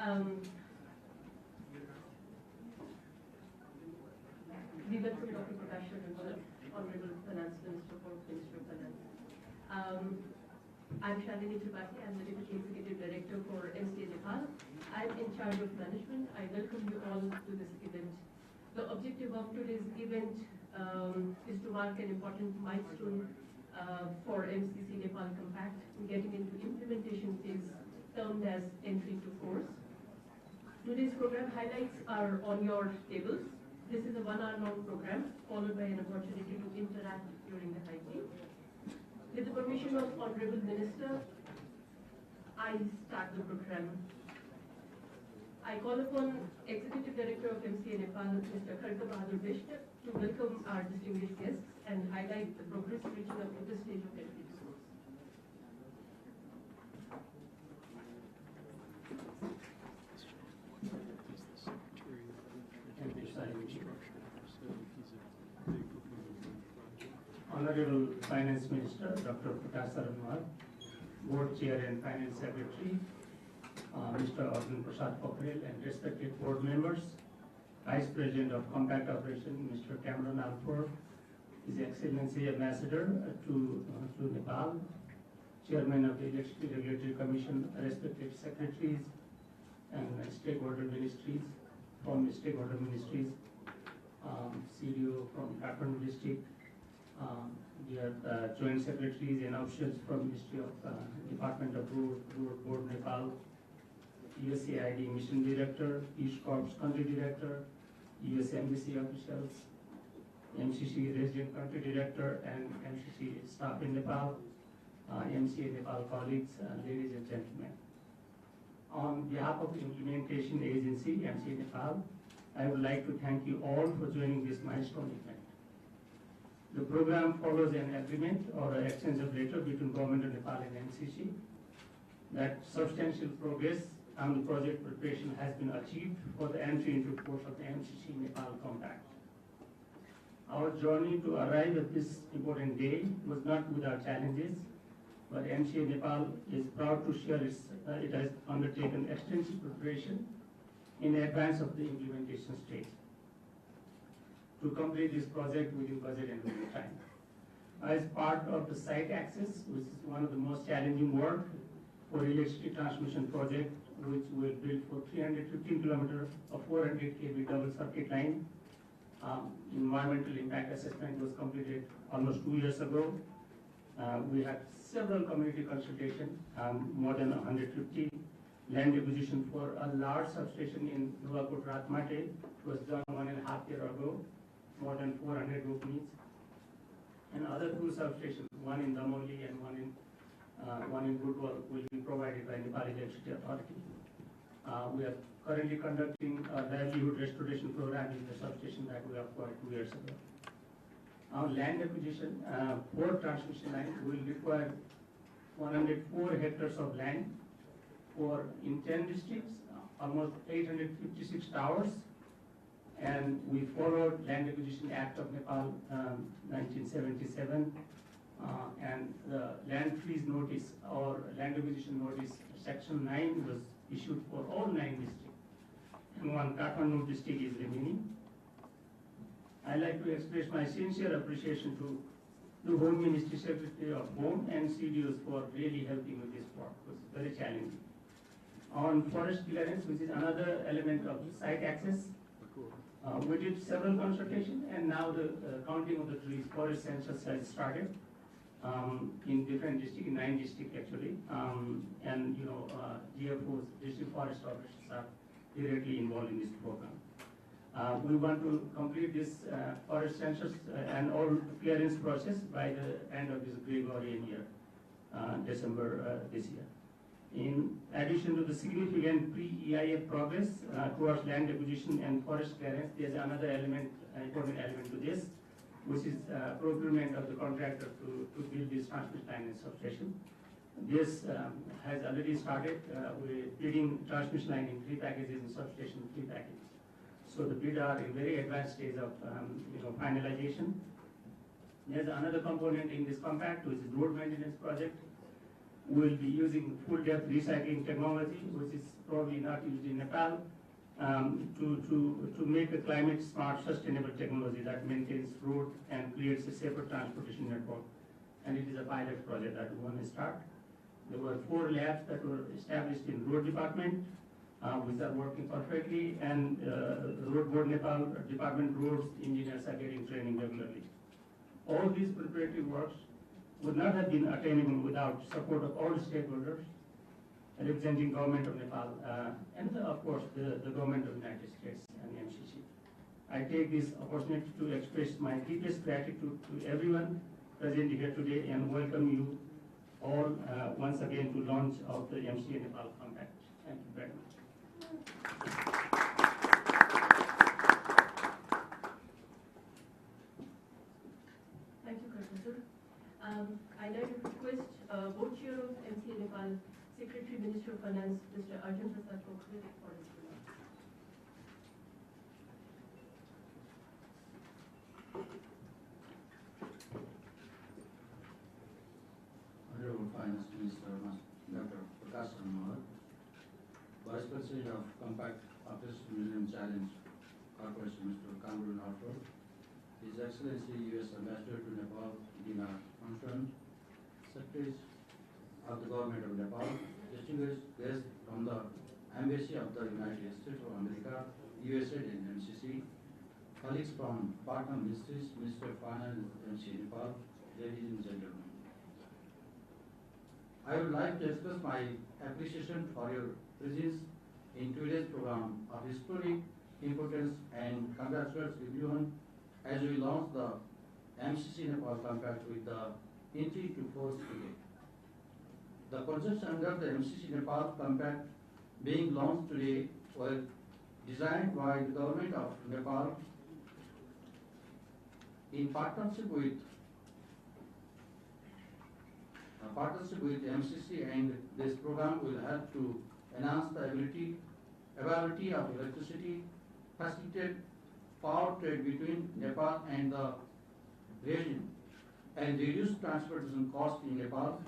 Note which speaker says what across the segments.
Speaker 1: We welcome Dr. Prakash Sharma, Honorable Finance Minister for Ministry of Finance. I'm Shalini Tripathi. I'm the Deputy Executive Director for MCC Nepal. I'm in charge of management. I welcome you all to this event. The objective of today's event is to mark an important milestone for MCC Nepal Compact, getting into implementation phase termed as entry to force. Today's program highlights are on your tables. This is a 1-hour long program, followed by an opportunity to interact during the high tea. With the permission of Honorable Minister, I start the program. I call upon Executive Director of MCC Nepal, Mr. Kharka Bahadur Bisht, to welcome our distinguished guests and highlight the progress reaching up to this stage of entry to force.
Speaker 2: Honorable Finance Minister, Dr. Prakash Sharma, Board Chair and Finance Secretary, Mr. Arjun Prasad Pokhrel, and respected board members, Vice President of Compact Operation, Mr. Cameron Alford, His Excellency Ambassador to Nepal, Chairman of the Electricity Regulatory Commission, respected secretaries and stakeholder ministries from stakeholder ministries, CDO from Kathmandu district, joint secretaries and officials from Ministry of Department of Road Board Nepal, USAID Mission Director, East Corps Country Director, US Embassy officials, MCC Resident Country Director, and MCC staff in Nepal, MCA Nepal colleagues, ladies and gentlemen. On behalf of the Implementation Agency, MCA Nepal, I would like to thank you all for joining this milestone event. The program follows an agreement or an exchange of letter between Government of Nepal and MCC that substantial progress on the project preparation has been achieved for the entry into force of the MCC Nepal Compact. Our journey to arrive at this important day was not without challenges, but MCA Nepal is proud to share it has undertaken extensive preparation in advance of the implementation stage to complete this project within budget and within time. As part of the site access, which is one of the most challenging work for electricity transmission project, which will build for 315 kilometers of 400 kV double circuit line. Environmental impact assessment was completed almost 2 years ago. We had several community consultations, more than 150. Land acquisition for a large substation in Nuwakot Ratmate was done 1.5 years ago, more than 400 openings. And other 2 substations, one in Damoli and one in Budwal, will be provided by Nepal Electricity Authority. We are currently conducting a livelihood restoration program in the substation that we acquired 2 years ago. Our land acquisition, 4 transmission lines will require 104 hectares of land in 10 districts, almost 856 towers, and we followed Land Acquisition Act of Nepal 1977, and the land freeze notice or land acquisition notice section 9 was issued for all 9 districts, and one Kathmandu district is remaining. I like to express my sincere appreciation to the Home Ministry Secretary of Home and CDOs for really helping with this work. It was very challenging. On forest clearance, which is another element of site access, we did several consultations, and now the counting of the trees, forest census has started in different districts, in 9 districts actually, and GFOs, district forest officers, are directly involved in this program. We want to complete this forest census and all clearance process by the end of this Gregorian year, December this year. In addition to the significant pre-EIF progress towards land acquisition and forest clearance, there is another element, important element to this, which is procurement of the contractor to build this transmission line and substation. This has already started. We're bidding transmission line in 3 packages and substation in 3 packages. So the bid are in very advanced stage of finalization. There's another component in this compact, which is road maintenance project. will be using full depth recycling technology, which is probably not used in Nepal, to make a climate smart, sustainable technology that maintains road and creates a safer transportation network. And it is a pilot project that we want to start. There were 4 labs that were established in road department, which are working perfectly, and Road Board Nepal department roads engineers are getting training regularly. All these preparatory works would not have been attainable without support of all stakeholders, representing government of Nepal, and of course the government of the United States and the MCC. I take this opportunity to express my deepest gratitude to everyone present here today and welcome you all once again to launch of the MCC Nepal Compact. Thank you very much.
Speaker 1: Thank you, Professor. I now request Board Chair of MCC Nepal, Secretary Minister of Finance, Mr. Arjun Prasad Kokre, for his remarks.
Speaker 3: Honorable Finance Minister Dr. Prakash Sharma, Vice President of Compact Office Millennium Challenge Corporation, Mr. Kamrul Hartford, His Excellency U.S. Ambassador to Nepal, Dina Armstrong, Secretaries of the Government of Nepal, distinguished guests from the Embassy of the United States of America, USAID and MCC, colleagues from partner ministries, Minister of Finance, MCC Nepal, ladies and gentlemen. I would like to express my appreciation for your presence in today's program of historic importance and congratulate everyone as we launch the MCC Nepal Compact with the entry to force today. The projects under the MCC Nepal Compact being launched today were designed by the government of Nepal in partnership with MCC, and this program will help to enhance the availability of electricity, facilitate power trade between Nepal and the region, and reduce transportation costs in Nepal.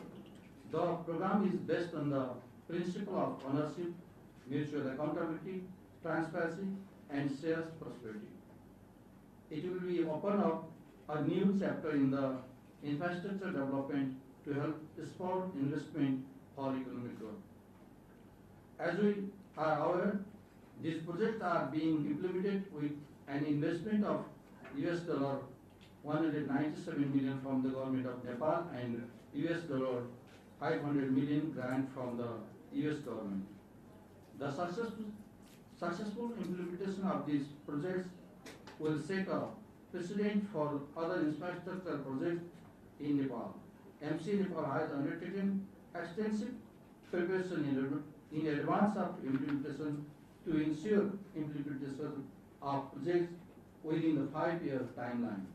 Speaker 3: The program is based on the principle of ownership, mutual accountability, transparency, and shared prosperity. It will be open up a new chapter in the infrastructure development to help spur investment for economic growth. As we are aware, these projects are being implemented with an investment of US $197 million from the government of Nepal and US $500 million grant from the US government. The successful implementation of these projects will set a precedent for other infrastructure projects in Nepal. MCC Nepal has undertaken extensive preparation in advance of implementation to ensure implementation of projects within the 5-year timeline.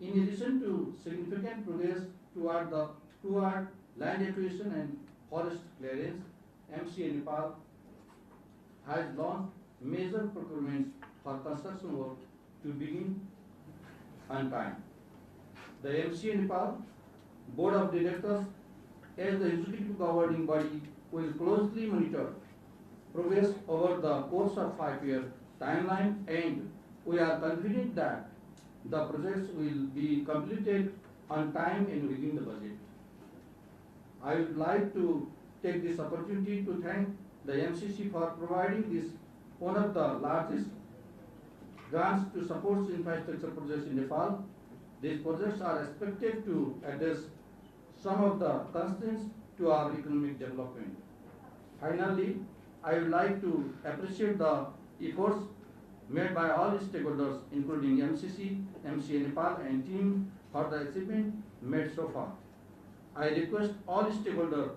Speaker 3: In addition to significant progress toward land acquisition and forest clearance, MCC Nepal has launched major procurements for construction work to begin on time. The MCC Nepal Board of Directors, as the executive governing body, will closely monitor progress over the course of 5-year timeline, and we are confident that the projects will be completed on time and within the budget. I would like to take this opportunity to thank the MCC for providing this one of the largest grants to support infrastructure projects in Nepal. These projects are expected to address some of the constraints to our economic development. Finally, I would like to appreciate the efforts made by all stakeholders, including MCC, MCC Nepal, and team for the achievement made so far. I request all stakeholders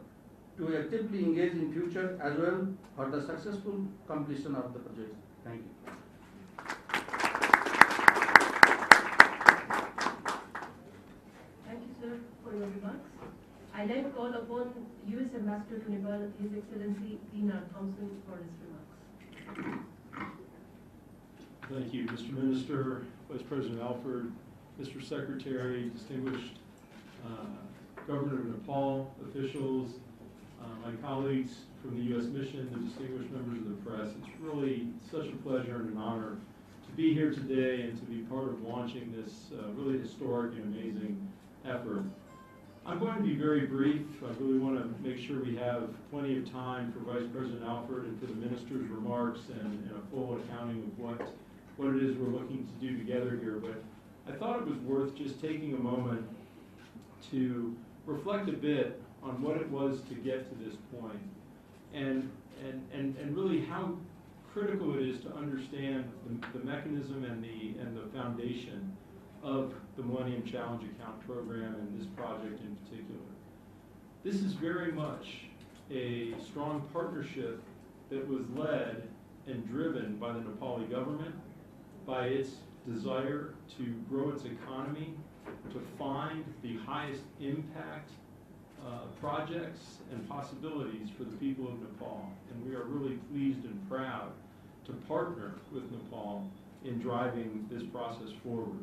Speaker 3: to actively engage in future as well for the successful completion of the project. Thank you.
Speaker 1: Thank you, sir, for your remarks. I now call upon U.S. Ambassador to Nepal, His Excellency Dina Thompson, for his remarks.
Speaker 4: Thank you, Mr. Minister, Vice President Alford, Mr. Secretary, distinguished Government of Nepal, officials, my colleagues from the U.S. Mission, the distinguished members of the press. It's really such a pleasure and an honor to be here today and to be part of launching this really historic and amazing effort. I'm going to be very brief. I really want to make sure we have plenty of time for Vice President Alford and for the Minister's remarks and a full accounting of what it is we're looking to do together here. But I thought it was worth just taking a moment to reflect a bit on what it was to get to this point and really how critical it is to understand the mechanism and the foundation of the Millennium Challenge Account Program and this project in particular. This is very much a strong partnership that was led and driven by the Nepali government, by its desire to grow its economy, to find the highest impact projects and possibilities for the people of Nepal. And we are really pleased and proud to partner with Nepal in driving this process forward.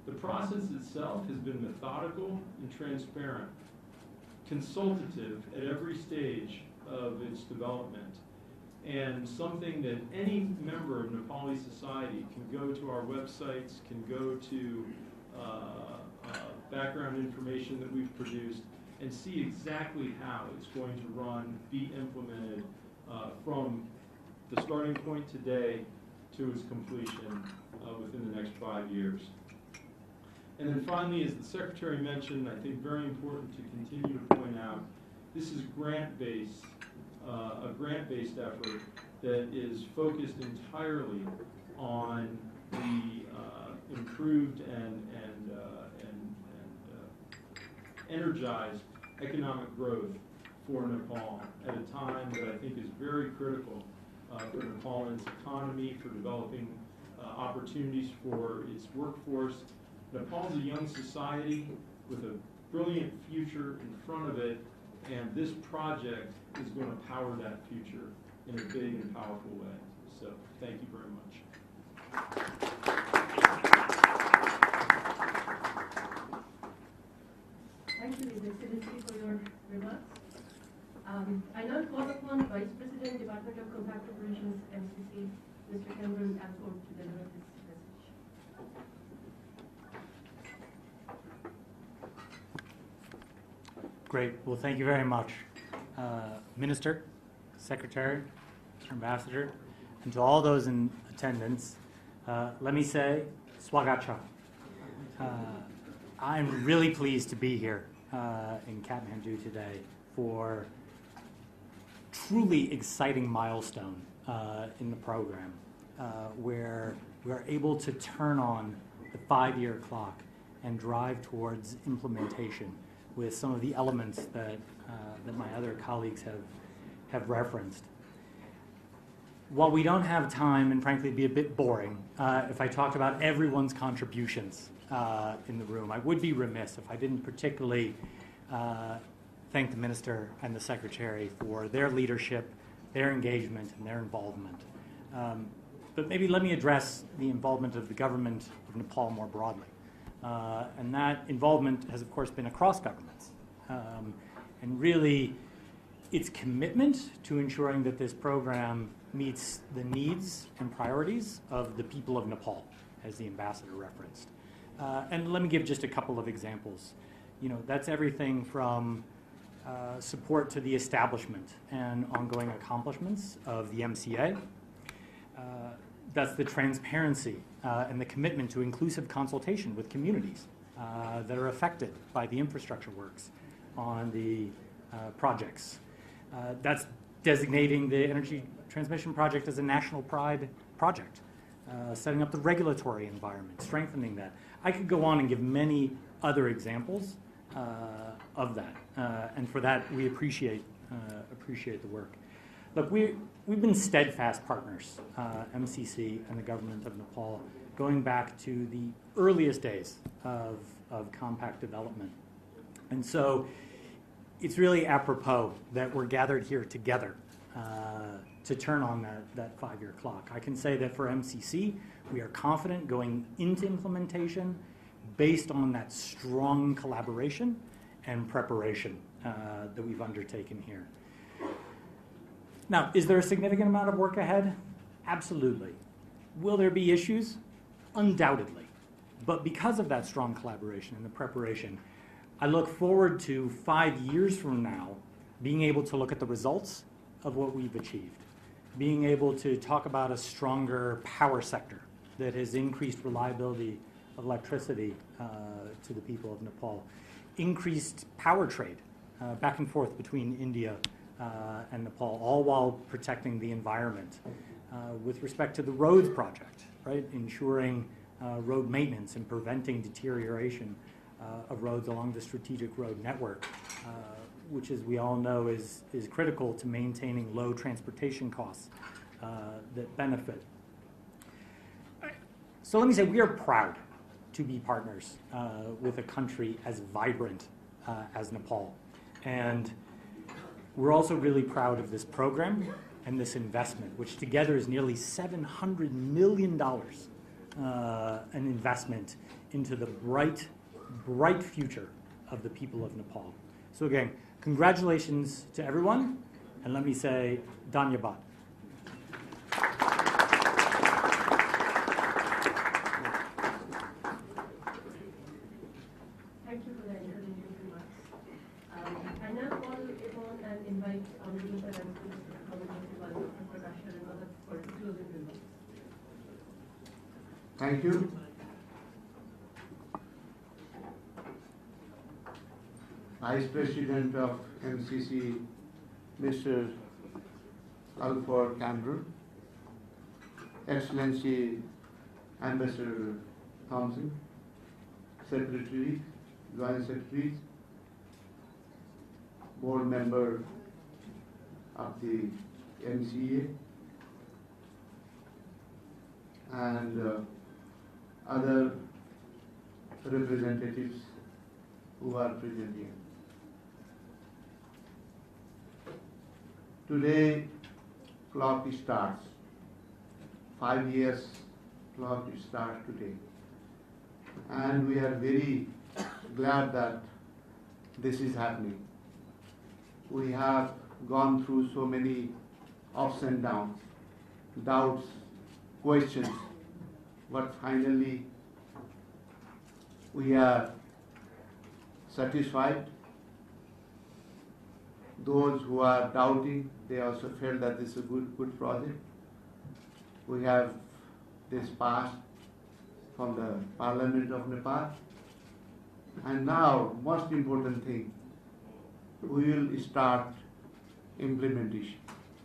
Speaker 4: The process itself has been methodical and transparent, consultative at every stage of its development, and something that any member of Nepali society can go to our websites, can go to background information that we've produced, and see exactly how it's going to run, be implemented from the starting point today to its completion within the next 5 years. And then finally, as the Secretary mentioned, I think very important to continue to point out, this is grant-based, a grant-based effort that is focused entirely on the improved and energized economic growth for Nepal at a time that I think is very critical for Nepal and its economy, for developing opportunities for its workforce. Nepal's a young society with a brilliant future in front of it, and this project is going to power that future in a big and powerful way. So thank you very much.
Speaker 1: Thank you, His Excellency, for your remarks. I now call upon Vice President, Department of Compact Operations, MCC, Mr. Cameron Alford, to deliver his message.
Speaker 5: Great. Well, thank you very much, Minister, Secretary, Mr. Ambassador, and to all those in attendance. Let me say, Swagacha. I'm really pleased to be here in Kathmandu today for truly exciting milestone in the program, where we are able to turn on the 5-year clock and drive towards implementation with some of the elements that my other colleagues have referenced. While we don't have time, and frankly it'd be a bit boring if I talked about everyone's contributions in the room, I would be remiss if I didn't particularly thank the Minister and the Secretary for their leadership, their engagement, and their involvement. But maybe let me address the involvement of the government of Nepal more broadly. And that involvement has, of course, been across governments. And really, its commitment to ensuring that this program meets the needs and priorities of the people of Nepal, as the ambassador referenced. And let me give just a couple of examples. You know, that's everything from support to the establishment and ongoing accomplishments of the MCA. That's the transparency and the commitment to inclusive consultation with communities that are affected by the infrastructure works on the projects. That's designating the energy transmission project as a national pride project, setting up the regulatory environment, strengthening that. I could go on and give many other examples of that, and for that we appreciate the work. Look, we've been steadfast partners, MCC and the government of Nepal, going back to the earliest days of compact development. And so it's really apropos that we're gathered here together to turn on that 5-year clock. I can say that for MCC, we are confident going into implementation based on that strong collaboration and preparation that we've undertaken here. Now, is there a significant amount of work ahead? Absolutely. Will there be issues? Undoubtedly. But because of that strong collaboration and the preparation, I look forward to 5 years from now being able to look at the results of what we've achieved, being able to talk about a stronger power sector that has increased reliability of electricity to the people of Nepal, increased power trade back and forth between India and Nepal, all while protecting the environment. With respect to the roads project, right, ensuring road maintenance and preventing deterioration of roads along the strategic road network, which, as we all know, is critical to maintaining low transportation costs that benefit. So let me say we are proud to be partners with a country as vibrant as Nepal. And we're also really proud of this program and this investment, which together is nearly $700 million, an investment into the bright future of the people of Nepal. So again, congratulations to everyone, and let me say, Dhanyabad.
Speaker 1: Thank you for the introductory remarks. I now call upon and invite Honorable Finance Minister Dr. Prakash and other for closing remarks.
Speaker 3: Thank you. Vice President of MCC, Mr. Alfred Campbell, Excellency Ambassador Thompson, Secretary, Joint Secretaries, Board Member of the MCA, and other representatives who are present here. Today, clock starts. 5 years clock starts today. And we are very glad that this is happening. We have gone through so many ups and downs, doubts, questions, but finally we are satisfied. Those who are doubting, they also felt that this is a good project. We have this passed from the Parliament of Nepal. And now, most important thing, we will start implementation.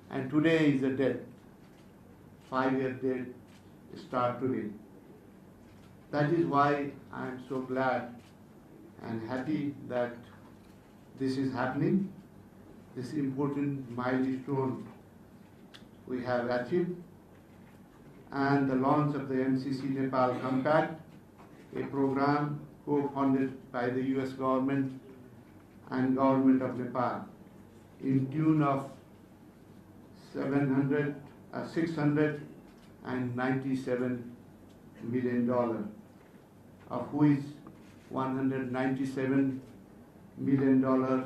Speaker 3: And today is the date, 5-year date, start today. That is why I am so glad and happy that this is happening. This important milestone we have achieved, and the launch of the MCC Nepal Compact, a program co-funded by the US government and government of Nepal in tune of $697 million, of which $197 million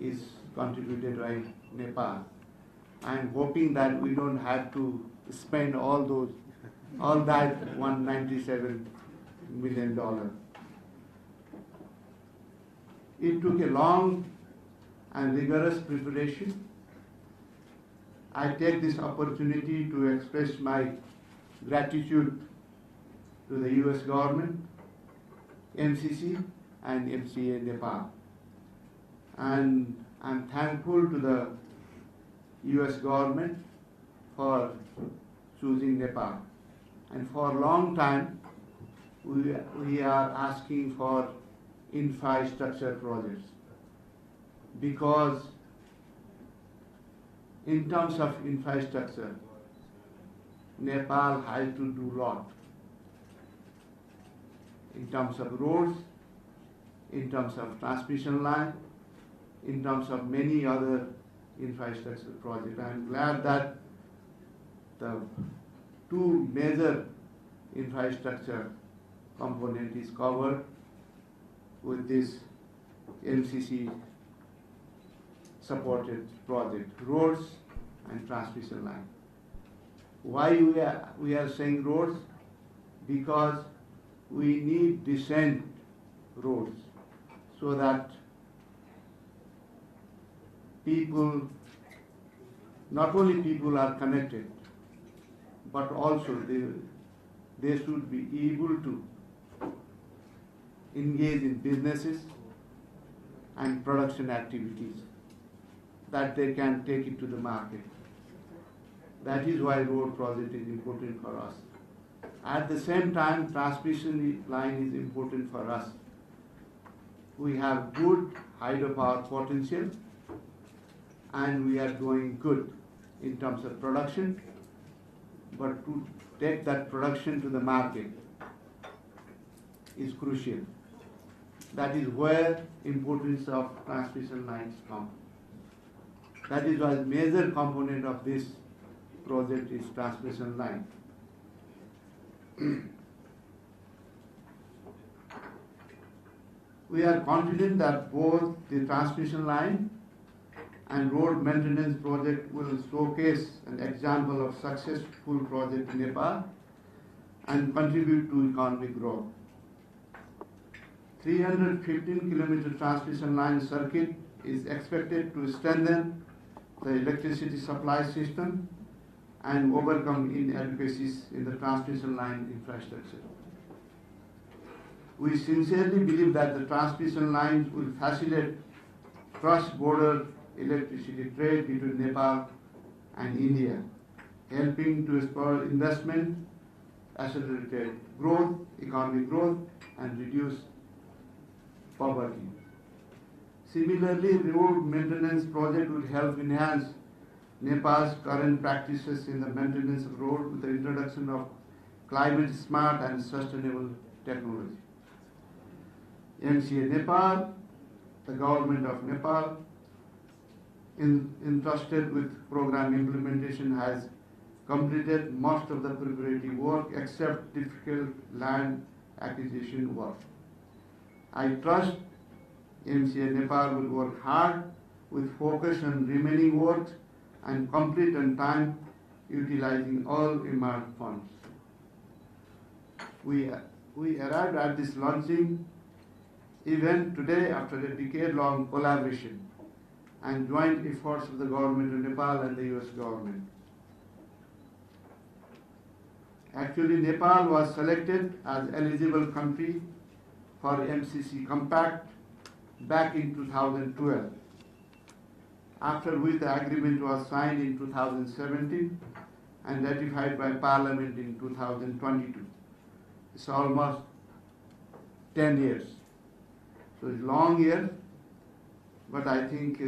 Speaker 3: is contributed by Nepal. I am hoping that we don't have to spend all that $197 million. It took a long and rigorous preparation. I take this opportunity to express my gratitude to the US government, MCC and MCA Nepal. And I'm thankful to the US government for choosing Nepal. And for a long time, we are asking for infrastructure projects, because in terms of infrastructure, Nepal has to do a lot. In terms of roads, in terms of transmission line, in terms of many other infrastructure projects. I am glad that the two major infrastructure component is covered with this
Speaker 6: MCC supported project, roads and transmission line. Why we are saying roads? Because we need decent roads so that people, not only people are connected, but also they should be able to engage in businesses and production activities that they can take it to the market. That is why road project is important for us. At the same time, transmission line is important for us. We have good hydropower potential and we are doing good in terms of production, but to take that production to the market is crucial. That is where importance of transmission lines come. That is why major component of this project is transmission line. We are confident that both the transmission line and road maintenance project will showcase an example of successful project in Nepal and contribute to economic growth. 315-kilometer transmission line circuit is expected to strengthen the electricity supply system and overcome inadequacies in the transmission line infrastructure. We sincerely believe that the transmission lines will facilitate cross-border electricity trade between Nepal and India, helping to spur investment, accelerate growth, economic growth, and reduce poverty. Similarly, the road maintenance project will help enhance Nepal's current practices in the maintenance of road with the introduction of climate smart and sustainable technology. MCA Nepal, the government of Nepal, entrusted with program implementation, has completed most of the preparatory work except difficult land acquisition work. I trust MCA Nepal will work hard with focus on remaining works and complete on time, utilizing all earmarked funds. We arrived at this launching event today after a decade-long collaboration and joint efforts of the government of Nepal and the US government. Actually, Nepal was selected as eligible country for MCC Compact back in 2012, after which the agreement was signed in 2017 and ratified by Parliament in 2022. It's almost 10 years. So it's long years, but I think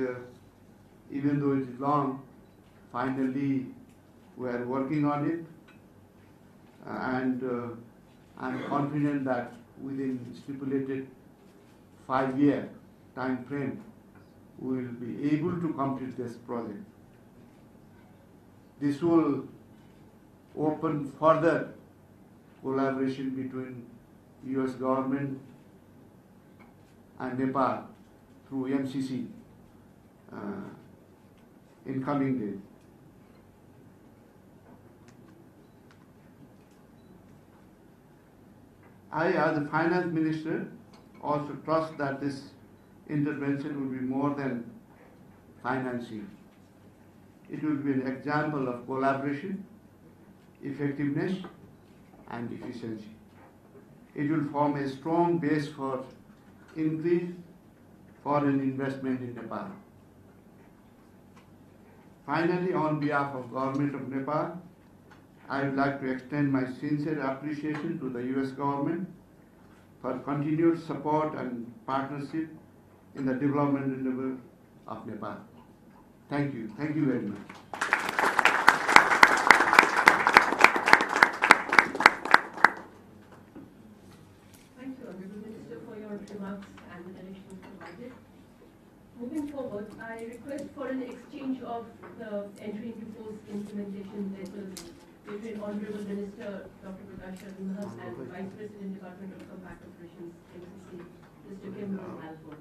Speaker 6: even though it is long, finally we are working on it, and I'm confident that within stipulated 5-year time frame, we will be able to complete this project. This will open further collaboration between US government and Nepal through MCC in coming days. I, as a finance minister, also trust that this intervention will be more than financing. It will be an example of collaboration, effectiveness, and efficiency. It will form a strong base for increased foreign investment in Nepal. Finally, on behalf of Government of Nepal, I would like to extend my sincere appreciation to the US government for continued support and partnership in the development endeavor of Nepal. Thank you. Thank you very much.
Speaker 1: Thank you, Honorable Minister, for your remarks and the directions provided. Moving forward, I request for an exchange of the entry into force implementation letters between Honorable Minister Dr. Prakash Sharma and Vice President, Department of Compact Operations, MCC, Mr. Kimberly Malford.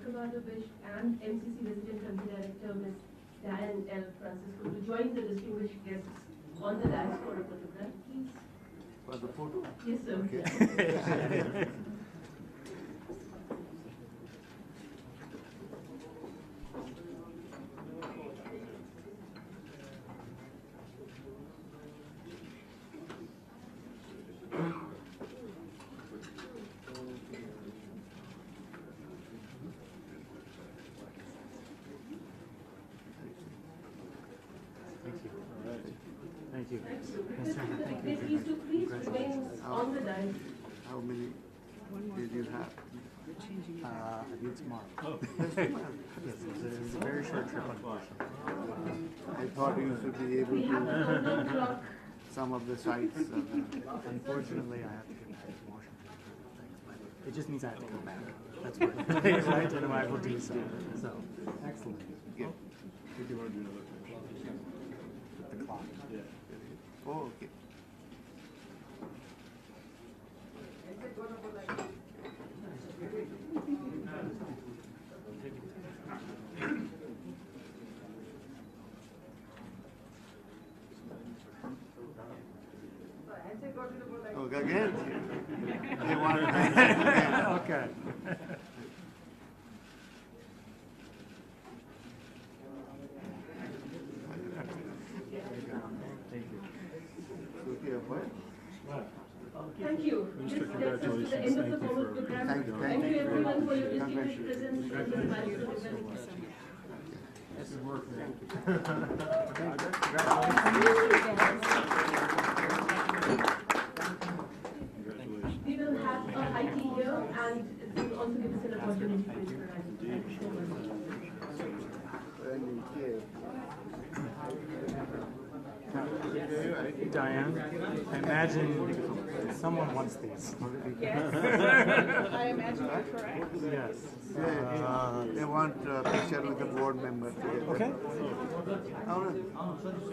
Speaker 1: Krivanovic and MCC Resident Country Director Ms. Diane L. Francisco to join the distinguished guests on the dais for a photograph, please.
Speaker 6: For the photo?
Speaker 1: Yes, sir.
Speaker 6: Okay.
Speaker 5: Thank you.
Speaker 1: Please to please join on the dais.
Speaker 6: How many did you have?
Speaker 5: I do tomorrow.
Speaker 4: Oh.
Speaker 5: Yes, it's a very short trip, unfortunately.
Speaker 6: I thought you should be able
Speaker 1: We have the
Speaker 6: to
Speaker 1: countdown clock.
Speaker 6: some of the sites.
Speaker 5: Unfortunately, I have to get back to Washington. It just means I have to go back. That's right. Right, and I will do so. So, excellent.
Speaker 6: Yeah.
Speaker 4: Did you want to do another picture?
Speaker 5: The clock.
Speaker 4: Yeah.
Speaker 6: Oh, okay. Okay, again? They want to thank you again.
Speaker 5: Okay. Thank you.
Speaker 6: Okay, what?
Speaker 1: Thank you. This takes us to the end of the formal program.
Speaker 6: Thank you.
Speaker 1: Thank you everyone for your distinguished
Speaker 6: Congratulations.
Speaker 1: presence in this milestone event.
Speaker 4: Good work, man. Congratulations.
Speaker 1: We will have a high tea here and it will also give us an opportunity to interact. Thank you so much.
Speaker 5: Diane, I imagine someone wants these.
Speaker 7: Yes, I imagine you're correct.
Speaker 5: Yes.
Speaker 6: They want a picture with the board member together.
Speaker 5: Okay.
Speaker 6: All right.